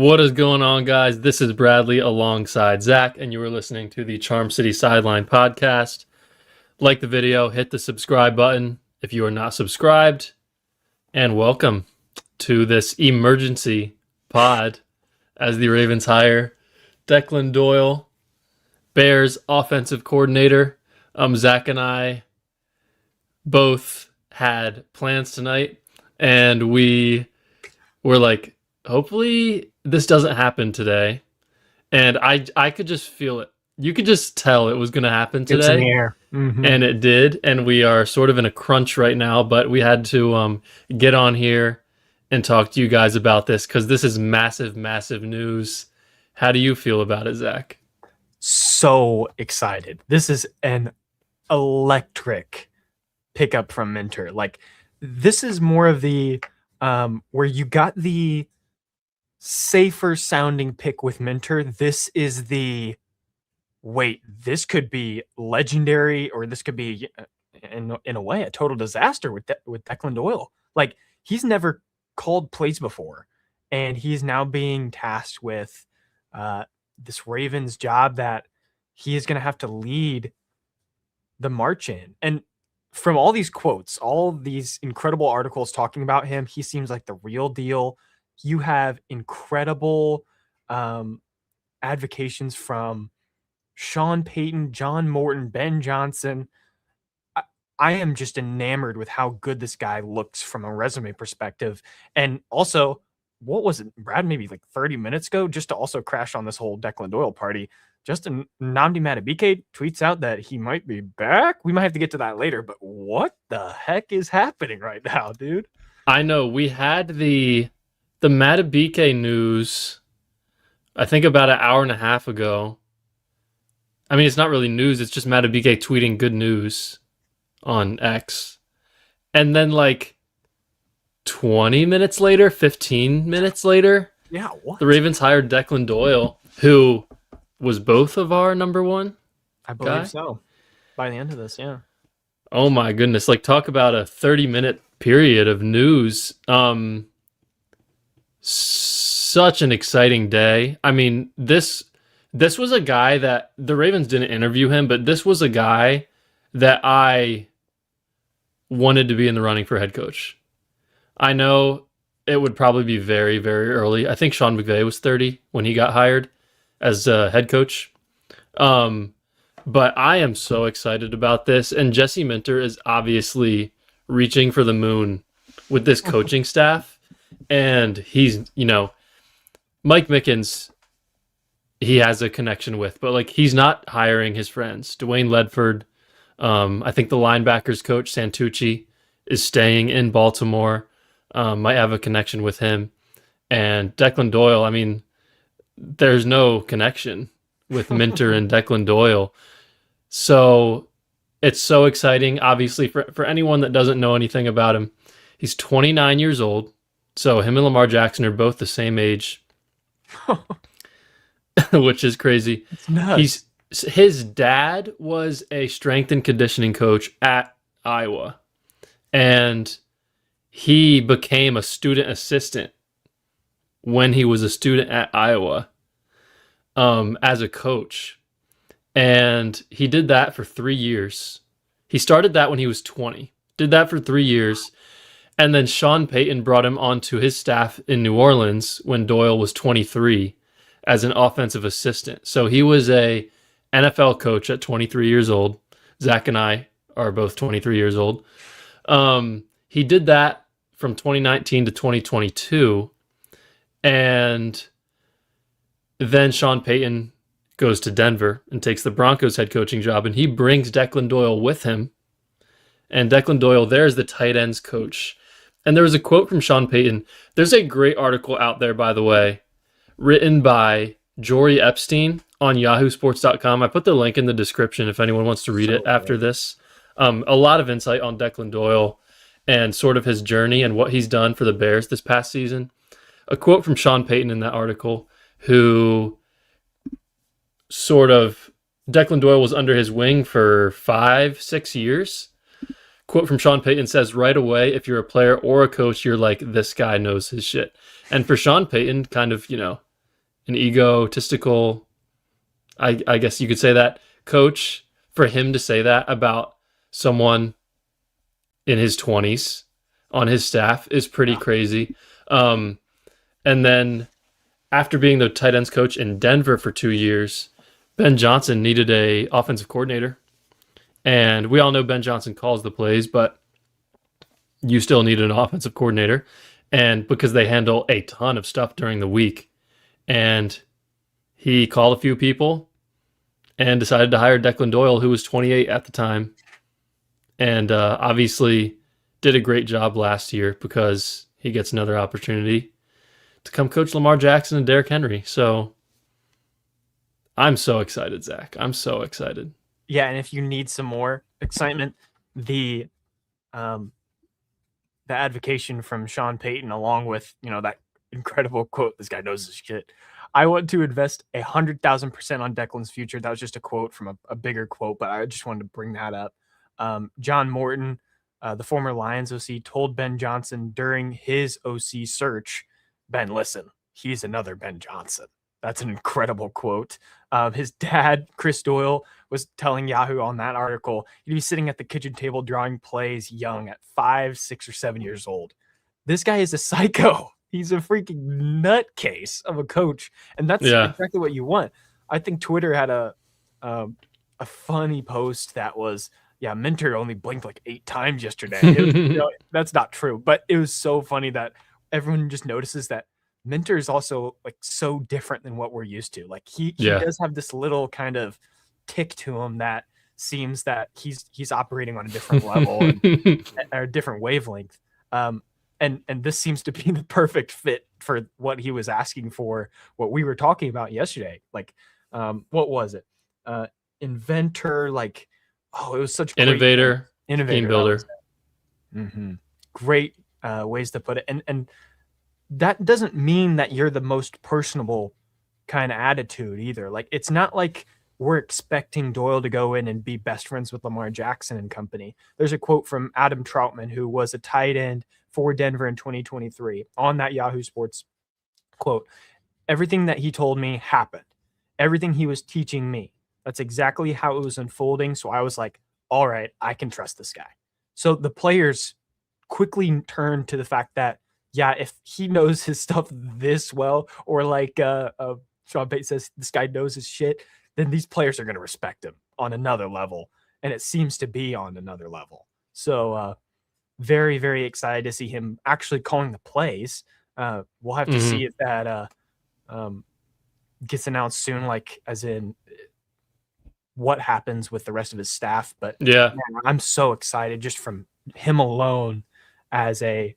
What is going on, guys? This is Bradley alongside Zach, and you are listening to the Charm City Sideline podcast. Like the video, hit the subscribe button if you are not subscribed, and welcome to this emergency pod as the Ravens hire Declan Doyle, Bears offensive coordinator. Zach and I both had plans tonight, and we were like, hopefully this doesn't happen today. And I could just feel it. You could just tell it was going to happen today. It's in the air. Mm-hmm. And it did. And we are sort of in a crunch right now, but we had to get on here and talk to you guys about this because this is massive, massive news. How do you feel about it, Zach? So excited. This is an electric pickup from Minter. Like, this is more of the where you got the safer sounding pick with Minter. This is the wait, this could be legendary, or this could be in a way a total disaster with Declan Doyle. Like, he's never called plays before, and he's now being tasked with this Ravens job that he is going to have to lead the march in. And from all these quotes, all these incredible articles talking about him, he seems like the real deal. You have incredible advocations from Sean Payton, John Morton, Ben Johnson. I am just enamored with how good this guy looks from a resume perspective. And also, what was it, Brad, maybe like 30 minutes ago, just to also crash on this whole Declan Doyle party, Nnamdi Madubuike tweets out that he might be back. We might have to get to that later, but what the heck is happening right now, dude? I know we had the Madubuike news, I think about an hour and a half ago. I mean, it's not really news. It's just Madubuike tweeting good news on X. And then like 20 minutes later, 15 minutes later, what? The Ravens hired Declan Doyle, who was both of our number one. I believe so. By the end of this, yeah. Oh my goodness. Like, talk about a 30-minute period of news. Such an exciting day. I mean, this was a guy that the Ravens didn't interview him, but this was a guy that I wanted to be in the running for head coach. I know it would probably be very, very early. I think Sean McVay was 30 when he got hired as head coach. But I am so excited about this. And Jesse Minter is obviously reaching for the moon with this coaching staff. And he's, Mike Mickens, he has a connection with, but like, he's not hiring his friends. Dwayne Ledford, I think the linebackers coach Santucci is staying in Baltimore. Might have a connection with him. And Declan Doyle, I mean, there's no connection with Minter and Declan Doyle. So it's so exciting. Obviously, for anyone that doesn't know anything about him, he's 29 years old. So him and Lamar Jackson are both the same age, which is crazy. It's nuts. His dad was a strength and conditioning coach at Iowa, and he became a student assistant when he was a student at Iowa as a coach. And he did that for 3 years. He started that when he was 20, did that for 3 years. And then Sean Payton brought him onto his staff in New Orleans when Doyle was 23 as an offensive assistant. So he was a NFL coach at 23 years old. Zach and I are both 23 years old. He did that from 2019 to 2022. And then Sean Payton goes to Denver and takes the Broncos head coaching job, and he brings Declan Doyle with him. And Declan Doyle there is the tight ends coach. And there was a quote from Sean Payton. There's a great article out there, by the way, written by Jory Epstein on yahoosports.com. I put the link in the description if anyone wants to read it after this. A lot of insight on Declan Doyle and sort of his journey and what he's done for the Bears this past season. A quote from Sean Payton in that article, who Declan Doyle was under his wing for 5-6 years. Quote from Sean Payton says, right away, if you're a player or a coach, you're like, this guy knows his shit. And for Sean Payton, kind of, an egotistical, I guess you could say that, coach, for him to say that about someone in his 20s on his staff is pretty Yeah. crazy. Um, and then after being the tight ends coach in Denver for 2 years, Ben Johnson needed a offensive coordinator. And we all know Ben Johnson calls the plays, but you still need an offensive coordinator. And because they handle a ton of stuff during the week. And he called a few people and decided to hire Declan Doyle, who was 28 at the time. And obviously did a great job last year because he gets another opportunity to come coach Lamar Jackson and Derrick Henry. So I'm so excited, Zach. I'm so excited. Yeah, and if you need some more excitement, the advocation from Sean Payton, along with that incredible quote, "This guy knows his shit." I want to invest 100,000% on Declan's future. That was just a quote from a bigger quote, but I just wanted to bring that up. John Morton, the former Lions OC, told Ben Johnson during his OC search, "Ben, listen, he's another Ben Johnson." That's an incredible quote. His dad, Chris Doyle, was telling Yahoo on that article he'd be sitting at the kitchen table drawing plays young at 5, 6, or 7 years old. This guy is a psycho. He's a freaking nutcase of a coach, and that's exactly what you want. I think Twitter had a funny post that was, Minter only blinked like 8 times yesterday. That's not true, but it was so funny that everyone just notices that Minter is also like so different than what we're used to. Like he does have this little kind of tick to him that seems that he's operating on a different level or a different wavelength. And this seems to be the perfect fit for what he was asking for, what we were talking about yesterday. Like, what was it? Inventor, like, it was such innovator, team builder. Great ways to put it. And that doesn't mean that you're the most personable kind of attitude either. Like, it's not like we're expecting Doyle to go in and be best friends with Lamar Jackson and company. There's a quote from Adam Troutman, who was a tight end for Denver in 2023, on that Yahoo Sports quote. "Everything that he told me happened. Everything he was teaching me. That's exactly how it was unfolding. So I was like, all right, I can trust this guy." So the players quickly turned to the fact that, if he knows his stuff this well, or like Sean Payton says, this guy knows his shit, then these players are going to respect him on another level. And it seems to be on another level. So very, very excited to see him actually calling the plays. We'll have to see if that gets announced soon, like as in what happens with the rest of his staff. But man, I'm so excited just from him alone as a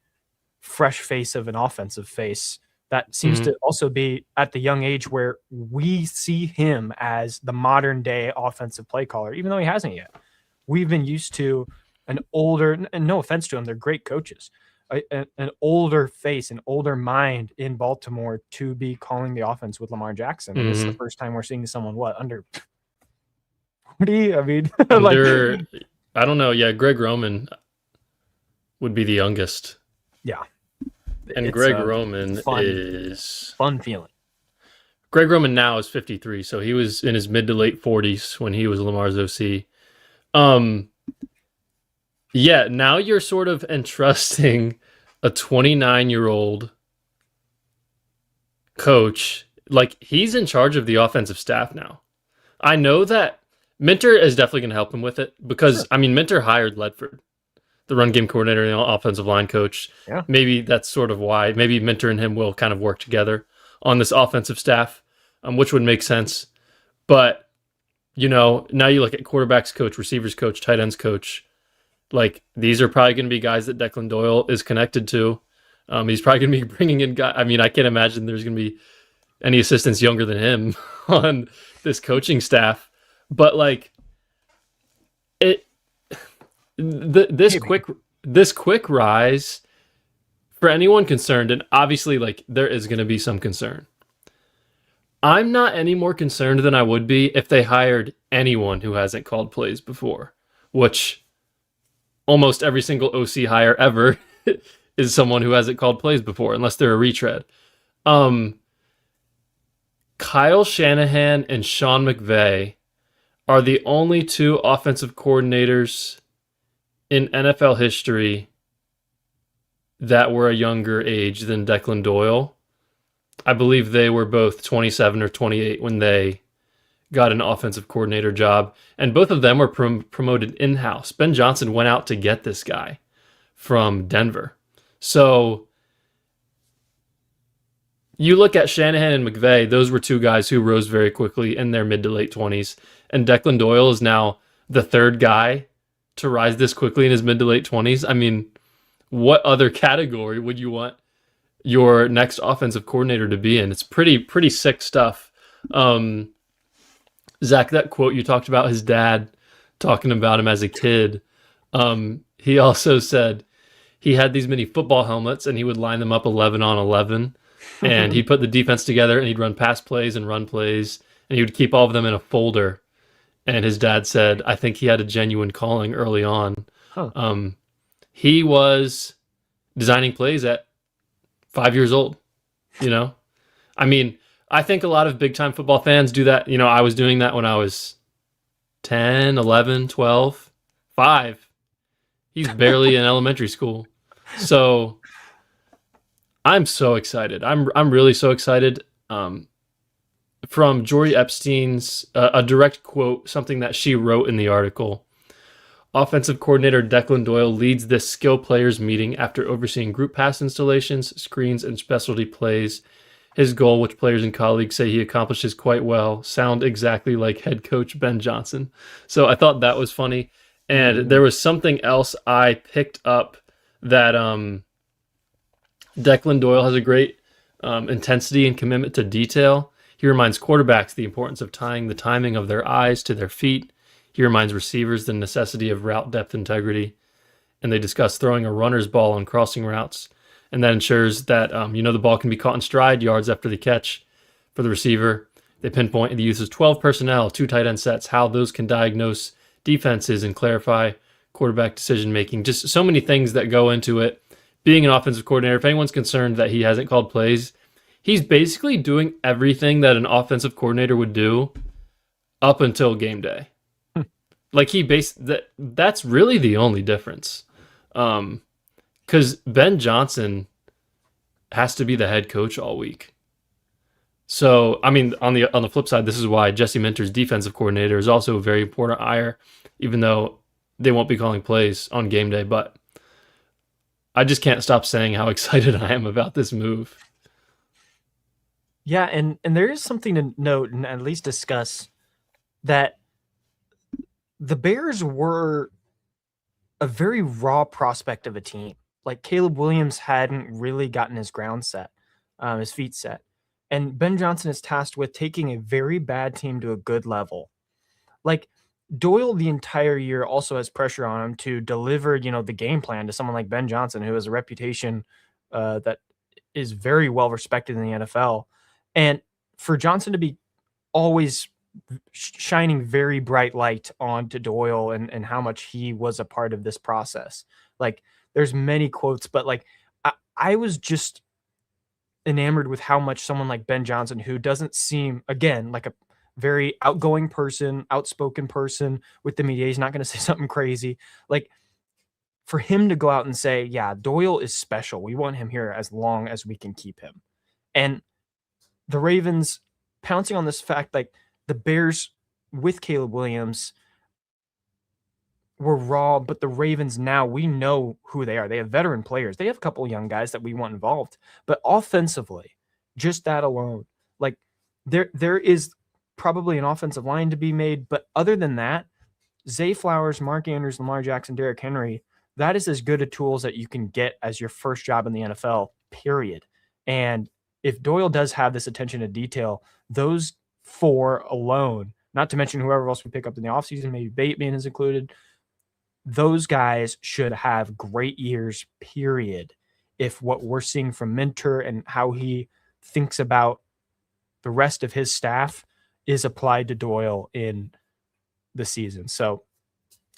fresh face of an offensive face that seems to also be at the young age where we see him as the modern day offensive play caller, even though he hasn't yet. We've been used to an older, and no offense to him, they're great coaches, an older face, an older mind in Baltimore to be calling the offense with Lamar Jackson. And this is the first time we're seeing someone under 40. I mean, I don't know. Yeah, Greg Roman would be the youngest. Yeah. And it's Greg Roman is fun feeling. Greg Roman now is 53, so he was in his mid to late 40s when he was Lamar's OC. Now you're sort of entrusting a 29-year-old coach, like he's in charge of the offensive staff now. I know that Minter is definitely going to help him with it because, I mean, Minter hired Ledford, the run game coordinator and the offensive line coach. Yeah. Maybe that's sort of why. Maybe Minter and him will kind of work together on this offensive staff, which would make sense. But, now you look at quarterbacks coach, receivers coach, tight ends coach. Like, these are probably going to be guys that Declan Doyle is connected to. He's probably going to be bringing in guys. I mean, I can't imagine there's going to be any assistants younger than him on this coaching staff. But, like, this quick rise, for anyone concerned, and obviously, like, there is going to be some concern. I'm not any more concerned than I would be if they hired anyone who hasn't called plays before, which almost every single OC hire ever is someone who hasn't called plays before, unless they're a retread. Kyle Shanahan and Sean McVay are the only two offensive coordinators in NFL history that were a younger age than Declan Doyle. I believe they were both 27 or 28 when they got an offensive coordinator job, and both of them were promoted in-house. Ben Johnson went out to get this guy from Denver. So you look at Shanahan and McVay, those were two guys who rose very quickly in their mid to late 20s. And Declan Doyle is now the third guy to rise this quickly in his mid to late 20s. I mean, what other category would you want your next offensive coordinator to be in? It's pretty sick stuff. Zach, that quote you talked about his dad talking about him as a kid. He also said he had these mini football helmets and he would line them up 11 on 11 and he'd put the defense together and he'd run pass plays and run plays and he would keep all of them in a folder. And his dad said, I think he had a genuine calling early on. Huh. He was designing plays at 5 years old, you know? I mean, I think a lot of big time football fans do that. You know, I was doing that when I was 10, 11, 12, 5. He's barely in elementary school. So I'm so excited. I'm really so excited. From Jory Epstein's a direct quote, something that she wrote in the article. Offensive coordinator Declan Doyle leads this skill players meeting after overseeing group pass installations, screens, and specialty plays. His goal, which players and colleagues say he accomplishes quite well, sound exactly like head coach Ben Johnson. So I thought that was funny. And there was something else I picked up that Declan Doyle has a great intensity and commitment to detail. He reminds quarterbacks the importance of tying the timing of their eyes to their feet. He reminds receivers the necessity of route depth integrity. And they discuss throwing a runner's ball on crossing routes. And that ensures that, the ball can be caught in stride yards after the catch for the receiver. They pinpoint the use of 12 personnel, 2 tight end sets, how those can diagnose defenses and clarify quarterback decision-making. Just so many things that go into it. Being an offensive coordinator, if anyone's concerned that he hasn't called plays, he's basically doing everything that an offensive coordinator would do up until game day. Like that's really the only difference. Because Ben Johnson has to be the head coach all week. So, I mean, on the flip side, this is why Jesse Minter's defensive coordinator is also a very important hire, even though they won't be calling plays on game day. But I just can't stop saying how excited I am about this move. Yeah, and there is something to note and at least discuss that the Bears were a very raw prospect of a team. Like Caleb Williams hadn't really gotten his his feet set. And Ben Johnson is tasked with taking a very bad team to a good level. Like Doyle the entire year also has pressure on him to deliver, the game plan to someone like Ben Johnson, who has a reputation that is very well respected in the NFL. And for Johnson to be always shining very bright light onto Doyle and how much he was a part of this process. Like there's many quotes, but like I was just enamored with how much someone like Ben Johnson, who doesn't seem, again, like a very outgoing person, outspoken person with the media, he's not going to say something crazy. Like for him to go out and say, yeah, Doyle is special. We want him here as long as we can keep him. And the Ravens pouncing on this fact, like the Bears with Caleb Williams were raw, but the Ravens now, we know who they are. They have veteran players. They have a couple of young guys that we want involved. But offensively, just that alone, like there is probably an offensive line to be made. But other than that, Zay Flowers, Mark Andrews, Lamar Jackson, Derrick Henry, that is as good a tools that you can get as your first job in the NFL, period. And if Doyle does have this attention to detail, those 4 alone, not to mention whoever else we pick up in the offseason, maybe Bateman is included, those guys should have great years, period. If what we're seeing from Minter and how he thinks about the rest of his staff is applied to Doyle in the season. So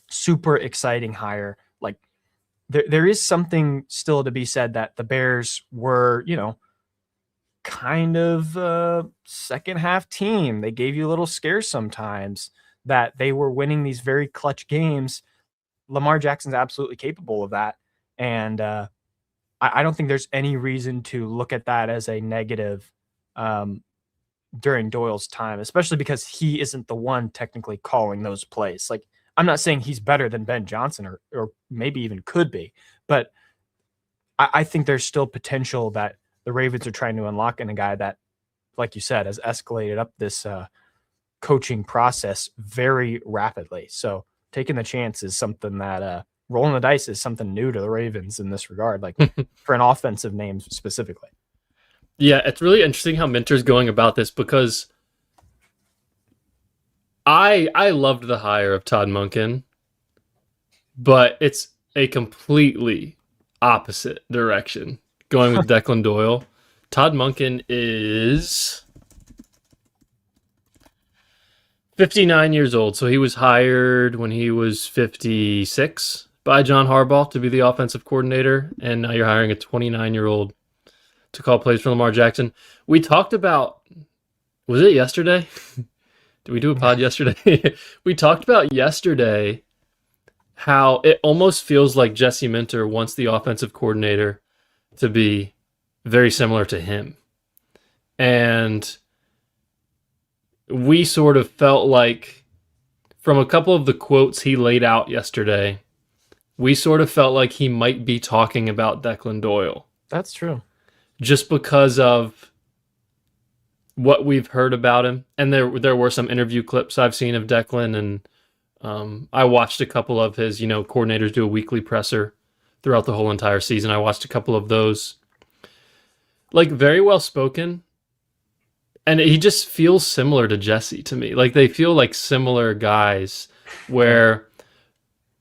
super exciting hire. Like there is something still to be said that the Bears were, kind of second half team. They gave you a little scares sometimes that they were winning these very clutch games. Lamar Jackson's absolutely capable of that. And I don't think there's any reason to look at that as a negative during Doyle's time, especially because he isn't the one technically calling those plays. Like, I'm not saying he's better than Ben Johnson or maybe even could be, but I think there's still potential that the Ravens are trying to unlock in a guy that, like you said, has escalated up this coaching process very rapidly. So taking the chance is something that rolling the dice is something new to the Ravens in this regard, like for an offensive name specifically. Yeah, it's really interesting how Minter's going about this because I loved the hire of Todd Monken, but it's a completely opposite direction going with Declan Doyle. Todd Monken is 59 years old, so he was hired when he was 56 by John Harbaugh to be the offensive coordinator, and now you're hiring a 29-year-old to call plays for Lamar Jackson. We talked about, was it yesterday? Did we do a pod yesterday? We talked about yesterday how it almost feels like Jesse Minter wants the offensive coordinator to be very similar to him. And we sort of felt like, from a couple of the quotes he laid out yesterday, we sort of felt like he might be talking about Declan Doyle. That's true. Just because of what we've heard about him. And there were some interview clips I've seen of Declan, and I watched a couple of his, coordinators do a weekly presser throughout the whole entire season. I watched a couple of those. Like, very well spoken. And he just feels similar to Jesse to me. Like, they feel like similar guys where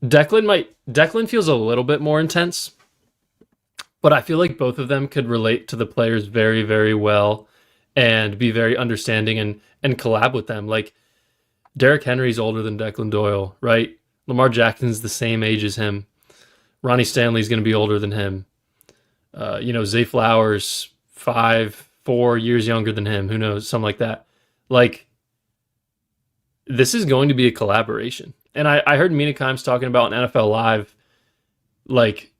Declan feels a little bit more intense, but I feel like both of them could relate to the players very, very well and be very understanding and collab with them. Like, Derrick Henry's older than Declan Doyle, right? Lamar Jackson's the same age as him. Ronnie Stanley's going to be older than him. Zay Flowers, 4 years younger than him. Who knows? Something like that. Like, this is going to be a collaboration. And I heard Mina Kimes talking about on NFL Live, like,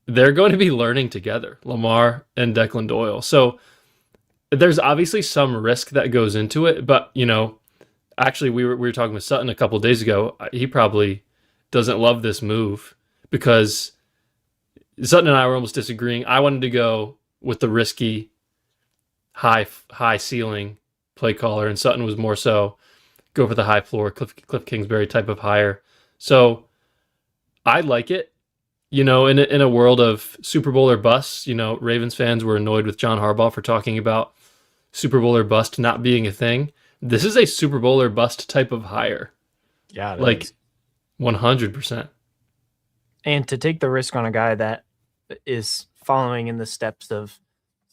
they're going to be learning together, Lamar and Declan Doyle. So there's obviously some risk that goes into it, but, actually we were talking with Sutton a couple of days ago. He probably doesn't love this move because Sutton and I were almost disagreeing. I wanted to go with the risky high ceiling play caller, and Sutton was more so go for the high floor Cliff Kingsbury type of hire. So I like it. In a world of Super Bowl or bust, Ravens fans were annoyed with John Harbaugh for talking about Super Bowl or bust not being a thing. This is a Super Bowl or bust type of hire. Yeah, like is. 100%. And to take the risk on a guy that is following in the steps of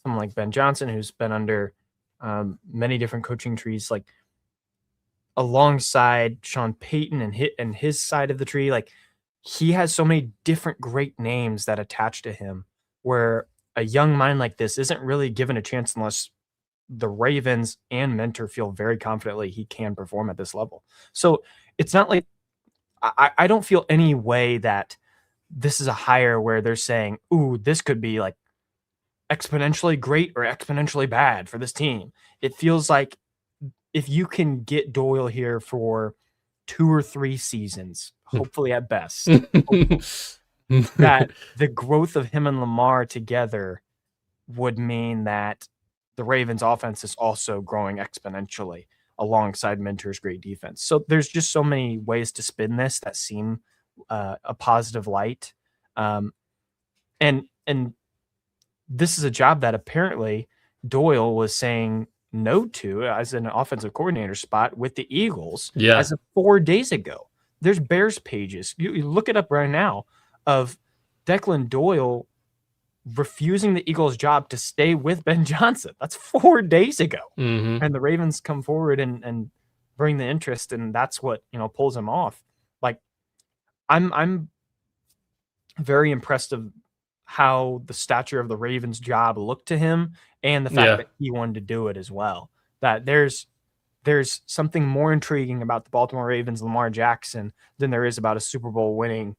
someone like Ben Johnson, who's been under many different coaching trees, like alongside Sean Payton and his side of the tree, like he has so many different great names that attach to him, where a young mind like this isn't really given a chance unless the Ravens and Minter feel very confidently he can perform at this level. So it's not like I don't feel any way that this is a hire where they're saying, ooh, this could be like exponentially great or exponentially bad for this team. It feels like if you can get Doyle here for 2 or 3 seasons, hopefully at best, that the growth of him and Lamar together would mean that the Ravens offense is also growing exponentially alongside Minter's great defense. So there's just so many ways to spin this that seem a positive light. And this is a job that apparently Doyle was saying no to as an offensive coordinator spot with the Eagles as of 4 days ago. There's Bears pages. You look it up right now of Declan Doyle refusing the Eagles' job to stay with Ben Johnson. That's 4 days ago. Mm-hmm. And the Ravens come forward and bring the interest, and that's what, pulls him off. Like, I'm very impressed of how the stature of the Ravens job looked to him and the fact Yeah. that he wanted to do it as well. That there's something more intriguing about the Baltimore Ravens, Lamar Jackson, than there is about a Super Bowl winning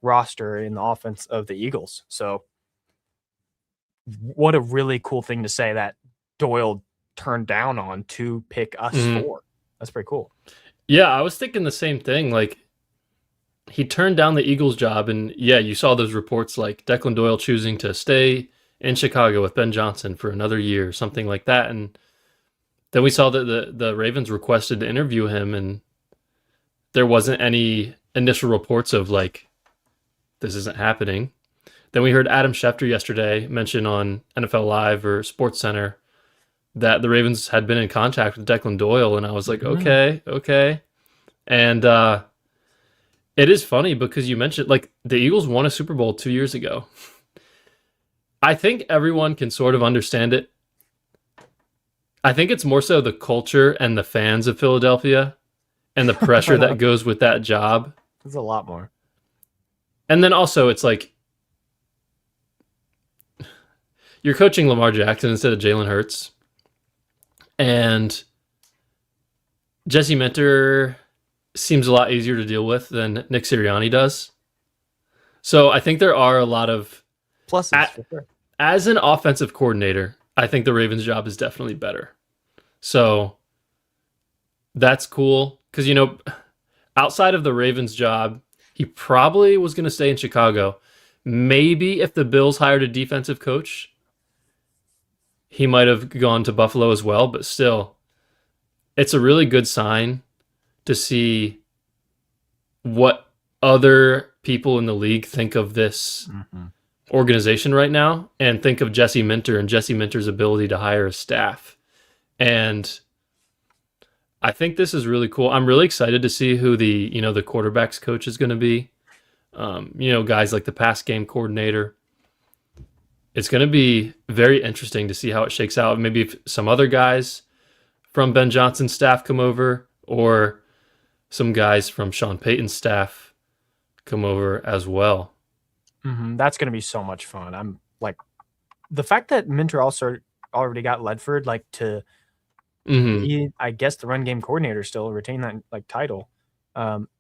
roster in the offense of the Eagles. So, what a really cool thing to say that Doyle turned down on to pick us Mhm. for. That's pretty cool. Yeah, I was thinking the same thing. Like, he turned down the Eagles job, and yeah, you saw those reports like Declan Doyle choosing to stay in Chicago with Ben Johnson for another year, something like that. And then we saw that the Ravens requested to interview him, and there wasn't any initial reports of like this isn't happening. Then we heard Adam Schefter yesterday mention on NFL Live or Sports Center that the Ravens had been in contact with Declan Doyle, and I was like, Mhm. okay, okay. And it is funny because you mentioned like the Eagles won a Super Bowl 2 years ago. I think everyone can sort of understand it. I think it's more so the culture and the fans of Philadelphia and the pressure that goes with that job. There's a lot more. And then also it's like you're coaching Lamar Jackson instead of Jalen Hurts. And Jesse Minter seems a lot easier to deal with than Nick Sirianni does. So I think there are a lot of Pluses for sure. as an offensive coordinator, I think the Ravens job is definitely better. So that's cool because outside of the Ravens job, he probably was going to stay in Chicago. Maybe if the Bills hired a defensive coach, he might have gone to Buffalo as well, but still it's a really good sign to see what other people in the league think of this organization right now and think of Jesse Minter and Jesse Minter's ability to hire a staff. And I think this is really cool. I'm really excited to see who the quarterbacks coach is going to be. Guys like the pass game coordinator. It's going to be very interesting to see how it shakes out. Maybe if some other guys from Ben Johnson's staff come over, or some guys from Sean Payton's staff come over as well. That's going to be so much fun. I'm like, the fact that Minter also already got Ledford to be, I guess, the run game coordinator, still retain that title,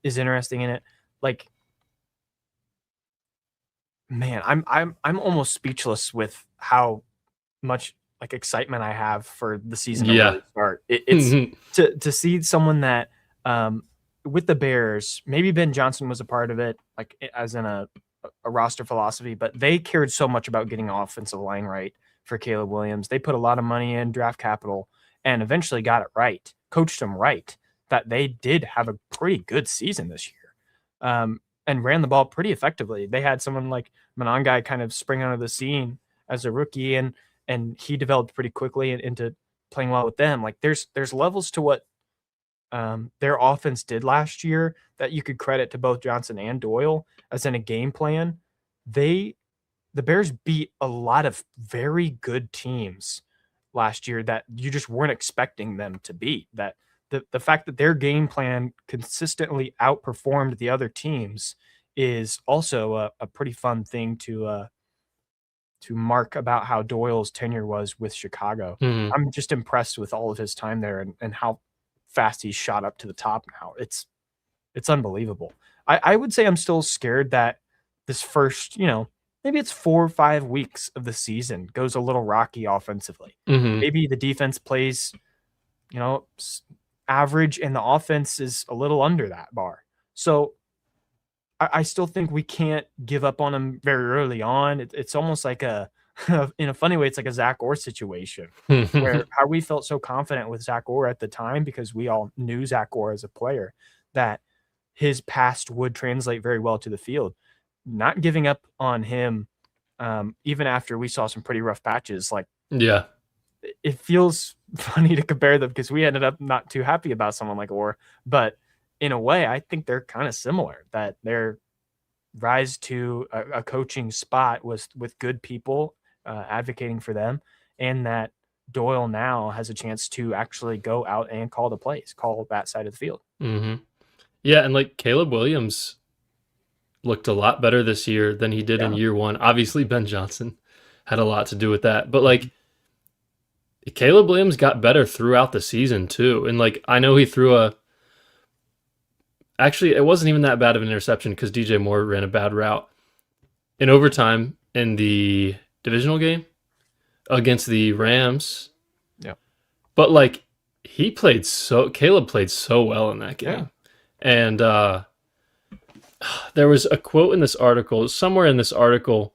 is interesting in it. Like, man, I'm almost speechless with how much excitement I have for the season to Yeah. really start. It's to see someone that with the Bears, maybe Ben Johnson was a part of it, as in a roster philosophy, but they cared so much about getting offensive line right for Caleb Williams. They put a lot of money in draft capital and eventually got it right, coached them right, that they did have a pretty good season this year, and ran the ball pretty effectively. They had someone like Monangai kind of spring onto the scene as a rookie, and he developed pretty quickly into playing well with them. There's levels to what their offense did last year that you could credit to both Johnson and Doyle. As in a game plan, the Bears beat a lot of very good teams last year that you just weren't expecting them to beat. That the fact that their game plan consistently outperformed the other teams is also a pretty fun thing to mark about how Doyle's tenure was with Chicago. Mm-hmm. I'm just impressed with all of his time there and how fast he's shot up to the top now. It's unbelievable. I would say I'm still scared that this first, maybe it's 4 or 5 weeks of the season goes a little rocky offensively. Mm-hmm. Maybe the defense plays, average and the offense is a little under that bar. So I still think we can't give up on him very early on. It's almost like in a funny way, it's like a Zach Orr situation where how we felt so confident with Zach Orr at the time because we all knew Zach Orr as a player that his past would translate very well to the field. Not giving up on him, even after we saw some pretty rough patches. Yeah, it feels funny to compare them because we ended up not too happy about someone like Orr, but in a way, I think they're kind of similar. That their rise to a coaching spot was with good people advocating for them, and that Doyle now has a chance to actually go out and call the plays, call that side of the field. Mm-hmm. Yeah, and Caleb Williams looked a lot better this year than he did in year one. Obviously, Ben Johnson had a lot to do with that, but Caleb Williams got better throughout the season too. And like I know he threw a actually it wasn't even that bad of an interception because DJ Moore ran a bad route in overtime in the divisional game against the Rams. Yeah. But like Caleb played so well in that game. Yeah. And there was a quote in this article, somewhere in this article,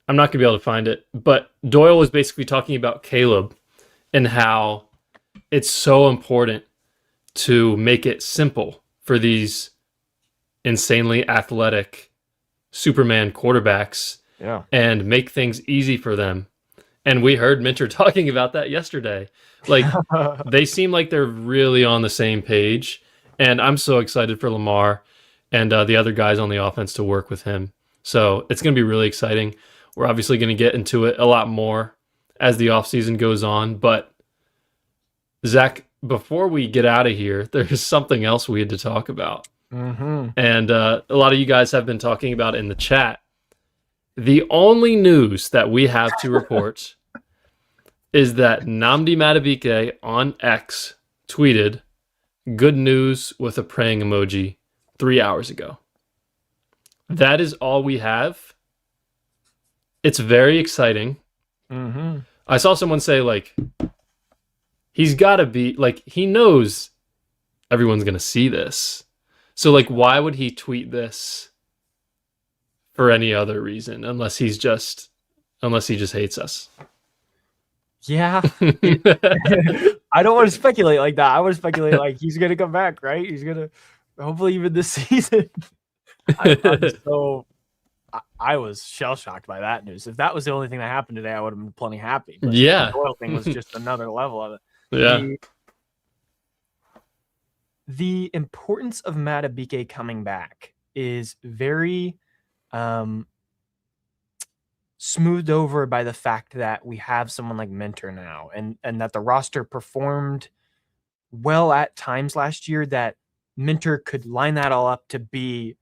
I'm not going to be able to find it, but Doyle was basically talking about Caleb and how it's so important to make it simple for these insanely athletic Superman quarterbacks Yeah. and make things easy for them. And we heard Minter talking about that yesterday. Like, they seem like they're really on the same page. And I'm so excited for Lamar and the other guys on the offense to work with him. So it's going to be really exciting. We're obviously going to get into it a lot more as the offseason goes on. But, Zach, before we get out of here, there's something else we had to talk about. Mm-hmm. And a lot of you guys have been talking about it in the chat. The only news that we have to report is that Nnamdi Madubuike on X tweeted good news with a praying emoji 3 hours ago. That is all we have. It's very exciting. Mm-hmm. I saw someone say, like, he's got to be, like, he knows everyone's going to see this. So, like, why would he tweet this for any other reason unless he just hates us? Yeah. I don't want to speculate like that. I want to speculate like he's going to come back, right? He's going to hopefully even this season. I was shell-shocked by that news. If that was the only thing that happened today, I would have been plenty happy. But Yeah. the Doyle thing was just another level of it. Yeah. The importance of Madubuike coming back is very smoothed over by the fact that we have someone like Minter now and that the roster performed well at times last year that Minter could line that all up to be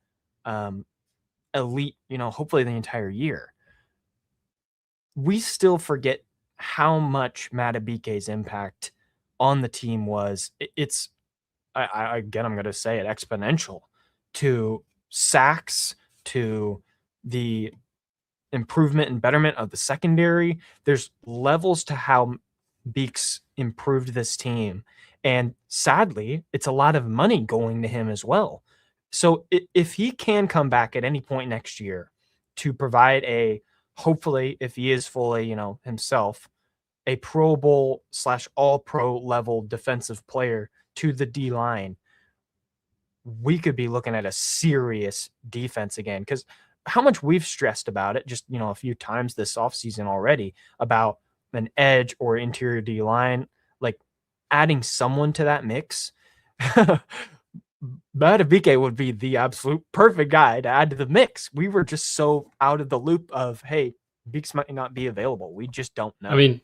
elite, hopefully the entire year. We still forget how much Madubuike's impact on the team was. It's again, I'm going to say it, exponential to sacks, to the improvement and betterment of the secondary. There's levels to how Beaks improved this team. And sadly, it's a lot of money going to him as well. So if he can come back at any point next year to provide hopefully, if he is fully, himself, a Pro Bowl / all-pro level defensive player to the D-line, we could be looking at a serious defense again. Because how much we've stressed about it just, a few times this offseason already about an edge or interior D-line, like adding someone to that mix. Madubuike would be the absolute perfect guy to add to the mix. We were just so out of the loop of, hey, Beaks might not be available. We just don't know. I mean,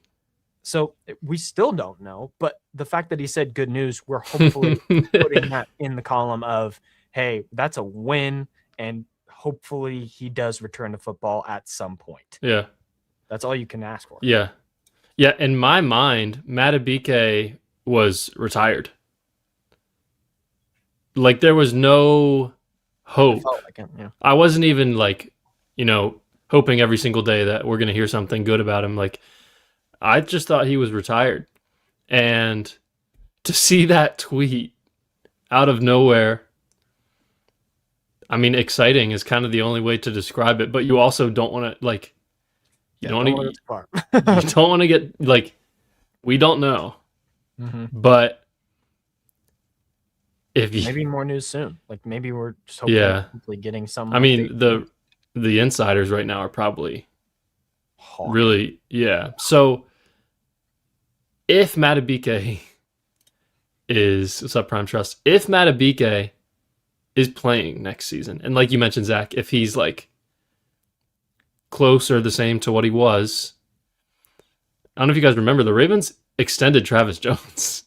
so we still don't know, but the fact that he said good news, we're hopefully putting that in the column of, hey, that's a win, and hopefully he does return to football at some point. Yeah. That's all you can ask for. Yeah. Yeah, in my mind, Madubuike was retired. Like, there was no hope. Like it, yeah. I wasn't even, like, hoping every single day that we're going to hear something good about him. Like, I just thought he was retired. And to see that tweet out of nowhere, I mean, exciting is kind of the only way to describe it. But you also don't want to, like, you don't want to get, like, we don't know. Mm-hmm. But if you, maybe more news soon. Like, maybe we're just hopefully getting some. I mean, the insiders right now are probably really, yeah. So if Madubuike is, what's up, Prime Trust? If Madubuike is playing next season, and like you mentioned, Zach, if he's like close or the same to what he was, I don't know if you guys remember, the Ravens extended Travis Jones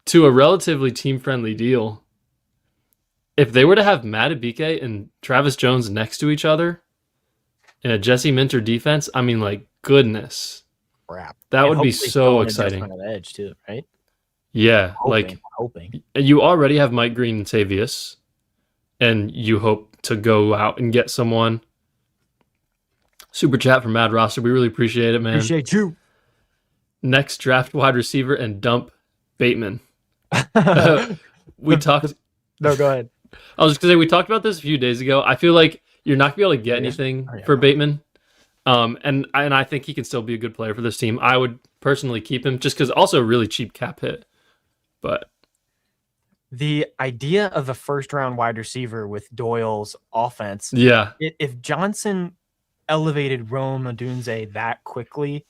to a relatively team-friendly deal. If they were to have Madubuike and Travis Jones next to each other in a Jesse Minter defense, I mean, like, goodness. crap. That And would be hopefully so throw an exciting. adjustment of edge too, right? Yeah, like Hoping. you already have Mike Green and Tavius, and you hope to go out and get someone. Super chat from Mad Roster. We really appreciate it, man. Appreciate you. Next draft wide receiver and dump Bateman. We talked. No, go ahead. I was just gonna say we talked about this a few days ago. I feel like you're not gonna be able to get anything for Bateman, and I think he can still be a good player for this team. I would personally keep him just because also a really cheap cap hit. But the idea of a first-round wide receiver with Doyle's offense, yeah, if Johnson elevated Rome Odunze that quickly,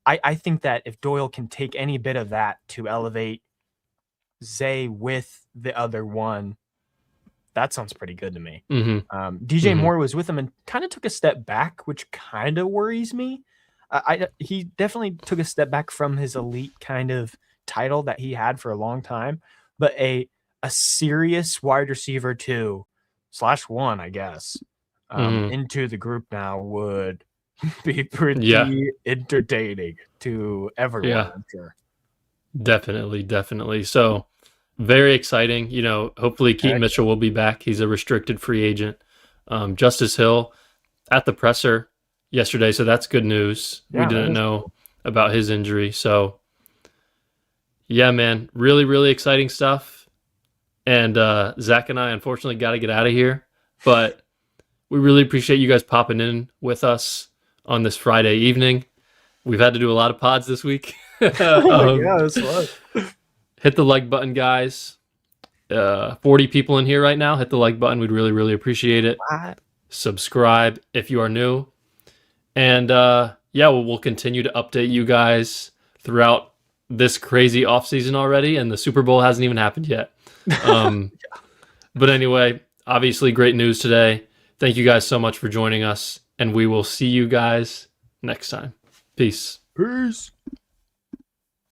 I think that if Doyle can take any bit of that to elevate Zay with the other one, that sounds pretty good to me. mm-hmm. DJ Moore was with him and kind of took a step back, which kind of worries me. He definitely took a step back from his elite kind of title that he had for a long time, but a serious wide receiver 2/1, I guess, into the group now would be pretty entertaining to everyone. Yeah, I'm sure. Definitely. So very exciting. You know, hopefully Keaton Mitchell will be back. He's a restricted free agent. Justice Hill at the presser yesterday, so that's good news. We didn't know about his injury. So yeah, man, really exciting stuff. And Zach and I unfortunately got to get out of here, but we really appreciate you guys popping in with us on this Friday evening. We've had to do a lot of pods this week. Yeah, it's fun. Hit the like button, guys. 40 people in here right now. Hit the like button. We'd really appreciate it. Subscribe if you are new. And yeah, we'll continue to update you guys throughout this crazy offseason already, and the Super Bowl hasn't even happened yet. But anyway, obviously great news today. Thank you guys so much for joining us, and we will see you guys next time. Peace.